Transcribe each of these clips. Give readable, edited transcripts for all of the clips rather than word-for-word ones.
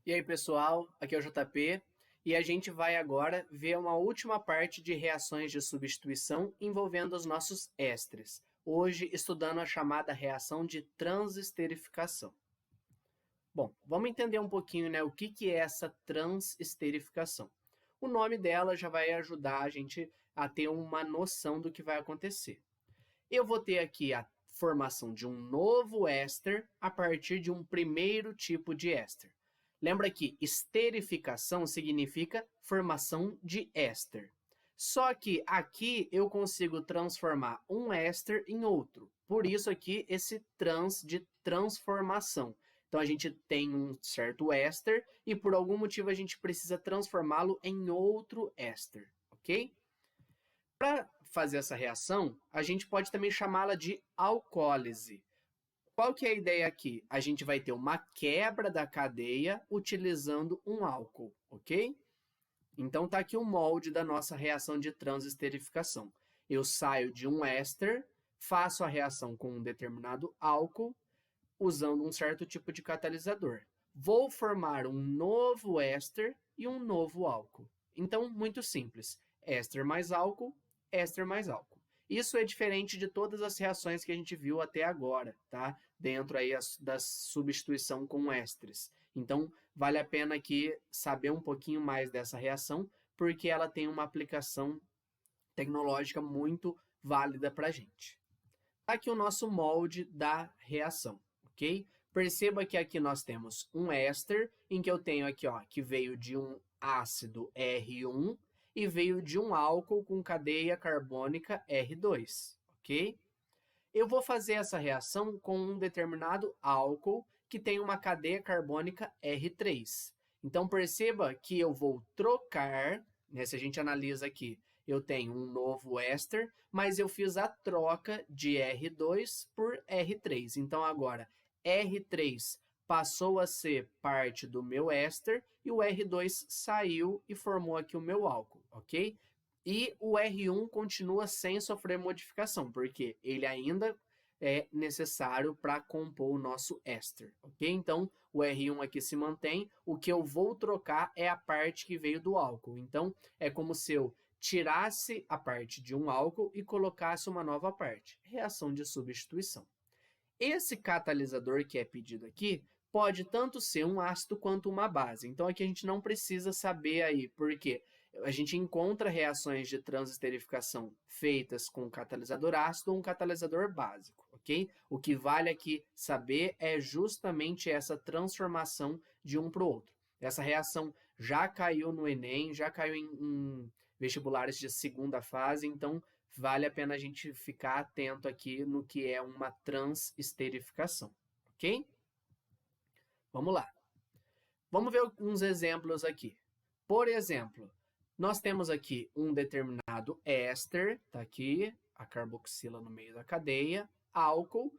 E aí, pessoal, aqui é o JP e a gente vai agora ver uma última parte de reações de substituição envolvendo os nossos ésteres. Hoje, estudando a chamada reação de transesterificação. Bom, vamos entender um pouquinho, o que é essa transesterificação. O nome dela já vai ajudar a gente a ter uma noção do que vai acontecer. Eu vou ter aqui a formação de um novo éster a partir de um primeiro tipo de éster. Lembra que esterificação significa formação de éster. Só que aqui eu consigo transformar um éster em outro. Por isso aqui esse trans de transformação. Então a gente tem um certo éster e por algum motivo a gente precisa transformá-lo em outro éster, ok? Para fazer essa reação, a gente pode também chamá-la de alcoólise. Qual que é a ideia aqui? A gente vai ter uma quebra da cadeia utilizando um álcool, ok? Então, está aqui o molde da nossa reação de transesterificação. Eu saio de um éster, faço a reação com um determinado álcool, usando um certo tipo de catalisador. Vou formar um novo éster e um novo álcool. Então, muito simples. Éster mais álcool, éster mais álcool. Isso é diferente de todas as reações que a gente viu até agora, tá? Dentro aí da substituição com ésteres. Então, vale a pena aqui saber um pouquinho mais dessa reação, porque ela tem uma aplicação tecnológica muito válida para a gente. Tá aqui o nosso molde da reação, ok? Perceba que aqui nós temos um éster, em que eu tenho aqui, ó, que veio de um ácido R1, e veio de um álcool com cadeia carbônica R2, ok? Eu vou fazer essa reação com um determinado álcool que tem uma cadeia carbônica R3. Então, perceba que eu vou trocar, se a gente analisa aqui, eu tenho um novo éster, mas eu fiz a troca de R2 por R3. Então, agora, R3 passou a ser parte do meu éster e o R2 saiu e formou aqui o meu álcool, ok? E o R1 continua sem sofrer modificação, porque ele ainda é necessário para compor o nosso éster, ok? Então, o R1 aqui se mantém, o que eu vou trocar é a parte que veio do álcool. Então, é como se eu tirasse a parte de um álcool e colocasse uma nova parte. Reação de substituição. Esse catalisador que é pedido aqui pode tanto ser um ácido quanto uma base. Então, aqui a gente não precisa saber aí, porque a gente encontra reações de transesterificação feitas com um catalisador ácido ou um catalisador básico, ok? O que vale aqui saber é justamente essa transformação de um para o outro. Essa reação já caiu no Enem, já caiu em vestibulares de segunda fase, então vale a pena a gente ficar atento aqui no que é uma transesterificação, ok? Vamos lá. Vamos ver uns exemplos aqui. Por exemplo, nós temos aqui um determinado éster, tá aqui, a carboxila no meio da cadeia, álcool,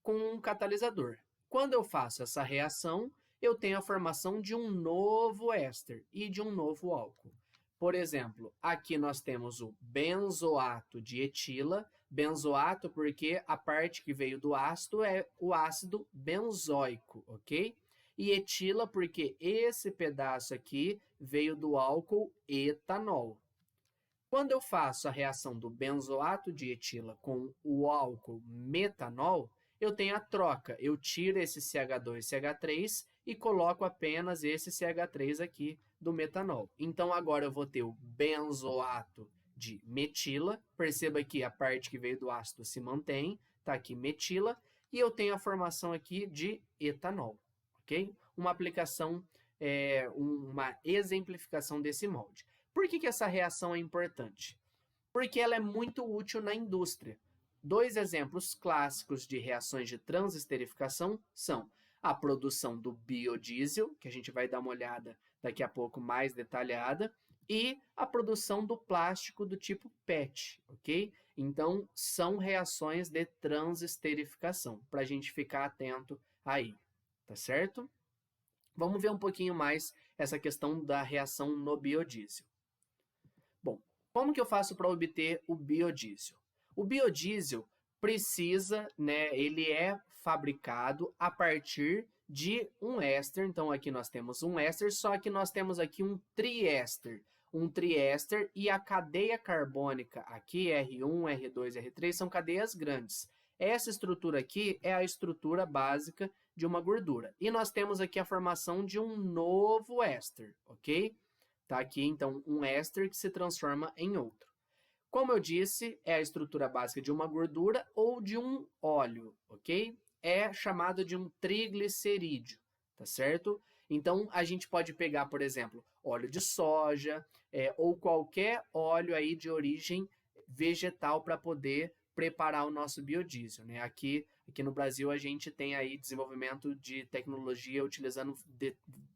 com um catalisador. Quando eu faço essa reação, eu tenho a formação de um novo éster e de um novo álcool. Por exemplo, aqui nós temos o benzoato de etila, benzoato porque a parte que veio do ácido é o ácido benzoico, ok? E etila porque esse pedaço aqui veio do álcool etanol. Quando eu faço a reação do benzoato de etila com o álcool metanol, eu tenho a troca. Eu tiro esse CH2CH3 e coloco apenas esse CH3 aqui do metanol. Então, agora eu vou ter o benzoato de metila. Perceba que a parte que veio do ácido se mantém. Está aqui metila. E eu tenho a formação aqui de etanol. Okay? Uma aplicação, uma exemplificação desse molde. Por que essa reação é importante? Porque ela é muito útil na indústria. Dois exemplos clássicos de reações de transesterificação são a produção do biodiesel, que a gente vai dar uma olhada daqui a pouco mais detalhada, e a produção do plástico do tipo PET, ok? Então, são reações de transesterificação, para a gente ficar atento aí, tá certo? Vamos ver um pouquinho mais essa questão da reação no biodiesel. Bom, como que eu faço para obter o biodiesel? O biodiesel precisa, ele é fabricado a partir de um éster. Então, aqui nós temos um éster, só que nós temos aqui um triéster. Um triéster e a cadeia carbônica aqui, R1, R2, R3, são cadeias grandes. Essa estrutura aqui é a estrutura básica de uma gordura. E nós temos aqui a formação de um novo éster, ok? Tá aqui, então, um éster que se transforma em outro. Como eu disse, é a estrutura básica de uma gordura ou de um óleo, ok? É chamado de um triglicerídeo, tá certo? Então, a gente pode pegar, por exemplo, óleo de soja, ou qualquer óleo aí de origem vegetal para poder preparar o nosso biodiesel, né? Aqui no Brasil, a gente tem aí desenvolvimento de tecnologia utilizando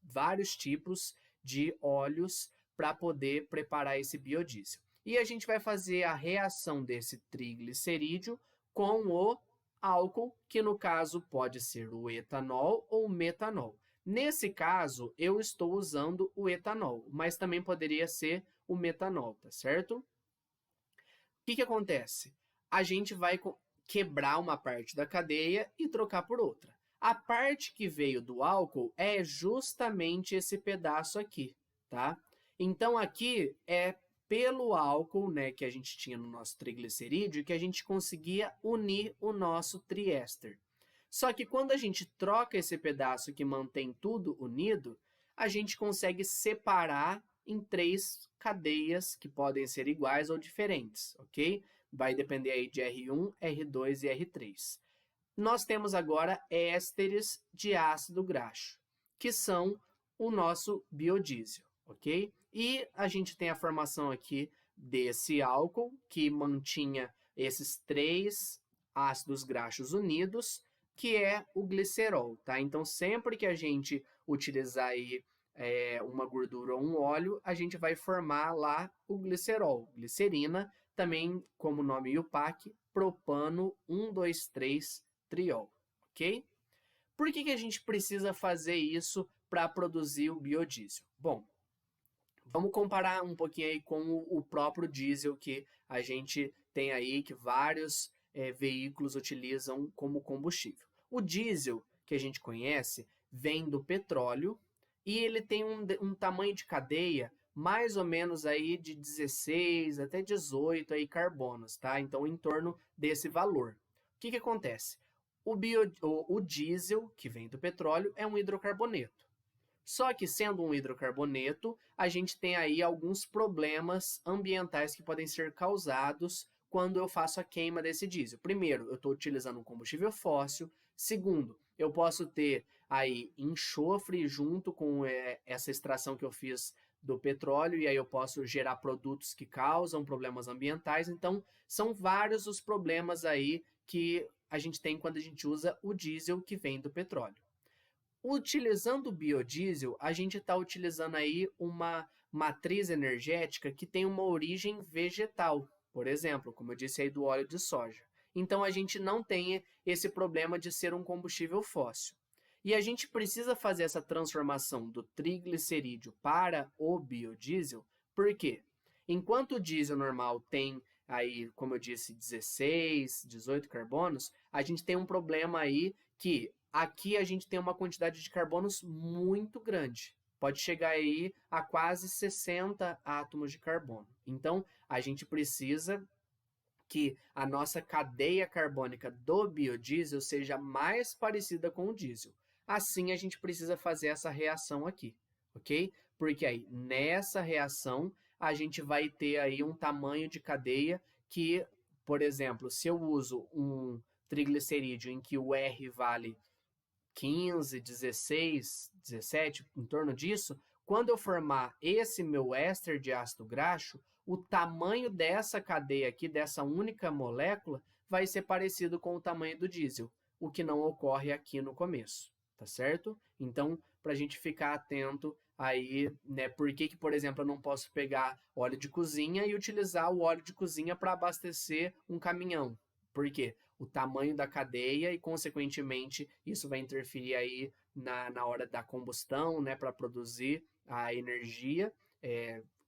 vários tipos de óleos para poder preparar esse biodiesel. E a gente vai fazer a reação desse triglicerídeo com o álcool, que no caso pode ser o etanol ou o metanol. Nesse caso, eu estou usando o etanol, mas também poderia ser o metanol, tá certo? O que acontece? A gente vai quebrar uma parte da cadeia e trocar por outra. A parte que veio do álcool é justamente esse pedaço aqui, tá? Então, aqui é pelo álcool, né, que a gente tinha no nosso triglicerídeo, que a gente conseguia unir o nosso triéster. Só que quando a gente troca esse pedaço que mantém tudo unido, a gente consegue separar em 3 cadeias que podem ser iguais ou diferentes, ok? Vai depender aí de R1, R2 e R3. Nós temos agora ésteres de ácido graxo, que são o nosso biodiesel, ok? E a gente tem a formação aqui desse álcool, que mantinha esses 3 ácidos graxos unidos, que é o glicerol, tá? Então, sempre que a gente utilizar aí uma gordura ou um óleo, a gente vai formar lá o glicerol, glicerina, também como nome IUPAC, propano 1,2,3-triol, ok? Por que a gente precisa fazer isso para produzir o biodiesel? Bom, vamos comparar um pouquinho aí com o próprio diesel que a gente tem aí, que vários veículos utilizam como combustível. O diesel que a gente conhece vem do petróleo e ele tem um tamanho de cadeia mais ou menos aí de 16 até 18 aí carbonos, tá? Então, em torno desse valor. O que acontece? O diesel, que vem do petróleo, é um hidrocarboneto. Só que, sendo um hidrocarboneto, a gente tem aí alguns problemas ambientais que podem ser causados quando eu faço a queima desse diesel. Primeiro, eu estou utilizando um combustível fóssil. Segundo, eu posso ter aí enxofre junto com essa extração que eu fiz do petróleo, e aí eu posso gerar produtos que causam problemas ambientais. Então, são vários os problemas aí que a gente tem quando a gente usa o diesel que vem do petróleo. Utilizando o biodiesel, a gente está utilizando aí uma matriz energética que tem uma origem vegetal, por exemplo, como eu disse aí do óleo de soja. Então, a gente não tem esse problema de ser um combustível fóssil. E a gente precisa fazer essa transformação do triglicerídeo para o biodiesel, por quê? Enquanto o diesel normal tem aí, como eu disse, 16, 18 carbonos, a gente tem um problema aí que aqui a gente tem uma quantidade de carbonos muito grande. Pode chegar aí a quase 60 átomos de carbono. Então, a gente precisa que a nossa cadeia carbônica do biodiesel seja mais parecida com o diesel. Assim, a gente precisa fazer essa reação aqui, ok? Porque aí, nessa reação, a gente vai ter aí um tamanho de cadeia que, por exemplo, se eu uso um triglicerídeo em que o R vale 15, 16, 17, em torno disso, quando eu formar esse meu éster de ácido graxo, o tamanho dessa cadeia aqui, dessa única molécula, vai ser parecido com o tamanho do diesel, o que não ocorre aqui no começo, tá certo? Então, para a gente ficar atento aí, né, por que, por exemplo, eu não posso pegar óleo de cozinha e utilizar o óleo de cozinha para abastecer um caminhão? Por quê? O tamanho da cadeia e, consequentemente, isso vai interferir aí na hora da combustão, né, para produzir a energia.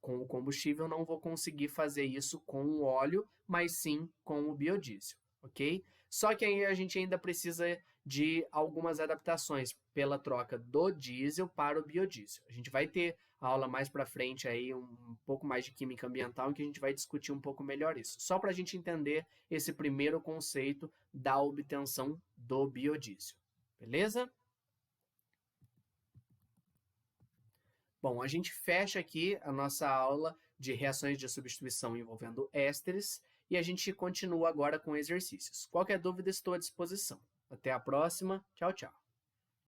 Com o combustível, não vou conseguir fazer isso com o óleo, mas sim com o biodiesel, ok? Só que aí a gente ainda precisa de algumas adaptações pela troca do diesel para o biodiesel. A gente vai ter aula mais para frente aí, um pouco mais de química ambiental, em que a gente vai discutir um pouco melhor isso. Só para a gente entender esse primeiro conceito da obtenção do biodiesel. Beleza? Bom, a gente fecha aqui a nossa aula de reações de substituição envolvendo ésteres e a gente continua agora com exercícios. Qualquer dúvida, estou à disposição. Até a próxima. Tchau, tchau.